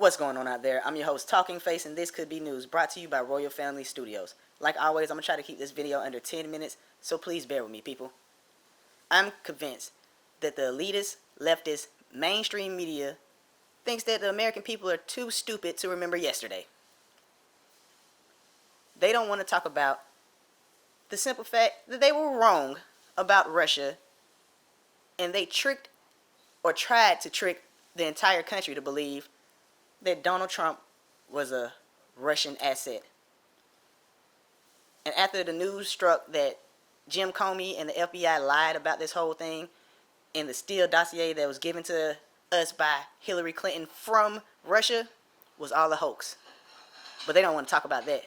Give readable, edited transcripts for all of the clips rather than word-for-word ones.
What's going on out there? I'm your host, Talking Face, and this could be news brought to you by Royal Family Studios. Like always, I'm going to try to keep this video under 10 minutes, so please bear with me, people. I'm convinced that the elitist, leftist, mainstream media thinks that the American people are too stupid to remember yesterday. They don't want to talk about the simple fact that they were wrong about Russia, and they tricked or tried to trick the entire country to believe that Donald Trump was a Russian asset. And after the news struck that Jim Comey and the FBI lied about this whole thing in the Steele dossier that was given to us by Hillary Clinton from Russia was all a hoax. But they don't want to talk about that,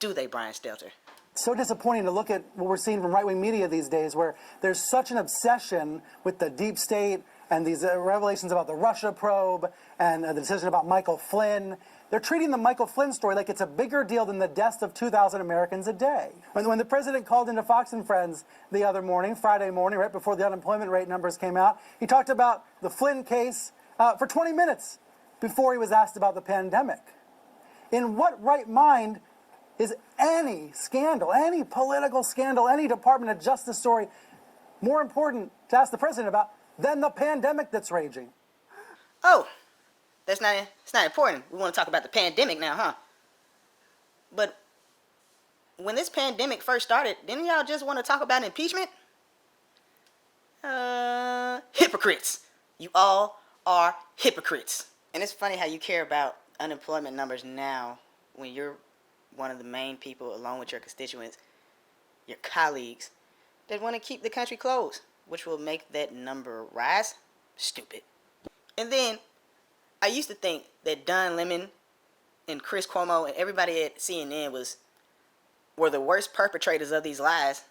do they, Brian Stelter? It's so disappointing to look at what we're seeing from right-wing media these days, where there's such an obsession with the deep state and these revelations about the Russia probe and the decision about Michael Flynn. They're treating the Michael Flynn story like it's a bigger deal than the deaths of 2,000 Americans a day. When the president called into Fox and Friends the other morning, Friday morning, right before the unemployment rate numbers came out, he talked about the Flynn case for 20 minutes before he was asked about the pandemic. In what right mind is any scandal, any political scandal, any Department of Justice story more important to ask the president about than the pandemic that's raging? Oh, it's not important. We want to talk about the pandemic now, huh? But when this pandemic first started, didn't y'all just want to talk about impeachment? Hypocrites. You all are hypocrites. And it's funny how you care about unemployment numbers now when you're one of the main people, along with your constituents, your colleagues, that want to keep the country closed, which will make that number rise. Stupid. And then I used to think that Don Lemon and Chris Cuomo and everybody at CNN were the worst perpetrators of these lies,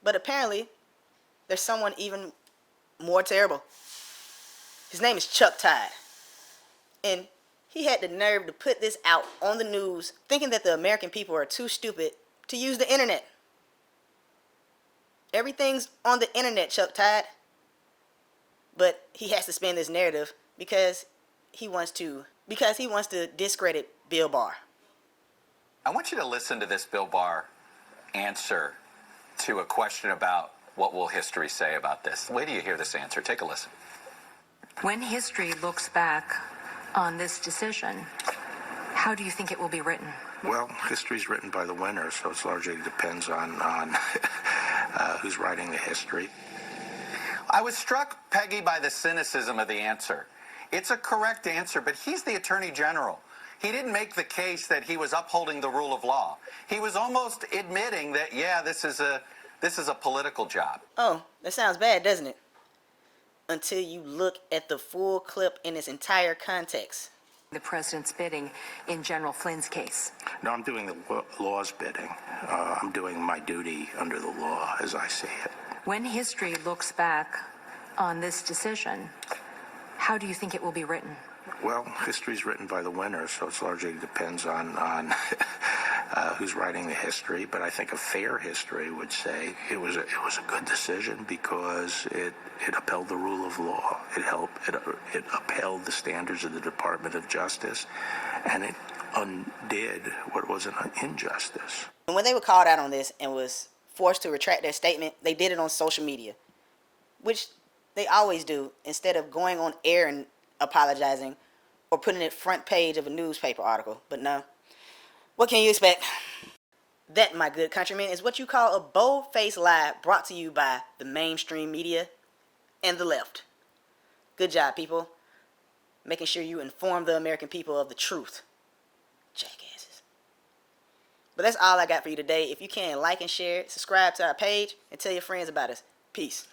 but apparently there's someone even more terrible. His name is Chuck Todd, and he had the nerve to put this out on the news, thinking that the American people are too stupid to use the internet. Everything's on the internet, Chuck Todd. But he has to spin this narrative because he wants to discredit Bill Barr. I want you to listen to this Bill Barr answer to a question about what will history say about this. Wait till you hear this answer. Take a listen. When history looks back on this decision, how do you think it will be written? Well, history's written by the winner, so it largely depends on who's writing the history. I was struck, Peggy, by the cynicism of the answer. It's a correct answer, but he's the Attorney General. He didn't make the case that he was upholding the rule of law. He was almost admitting that, yeah, this is a political job. Oh, that sounds bad, doesn't it? Until you look at the full clip in its entire context. The president's bidding in General Flynn's case. No, I'm doing the law's bidding. I'm doing my duty under the law as I see it. When history looks back on this decision, how do you think it will be written? Well, history's written by the winner, so it largely depends on who's writing the history. But I think a fair history would say it was a good decision because it upheld the rule of law. It upheld the standards of the Department of Justice, and it undid what was an injustice. And when they were called out on this and was forced to retract their statement, they did it on social media, which they always do, instead of going on air and apologizing or putting it front page of a newspaper article. But no, what can you expect? That, my good countrymen, is what you call a bold-faced lie brought to you by the mainstream media and the left. Good job, people, making sure you inform the American people of the truth. Jackasses. But that's all I got for you today. If you can, like and share, subscribe to our page, and tell your friends about us. Peace.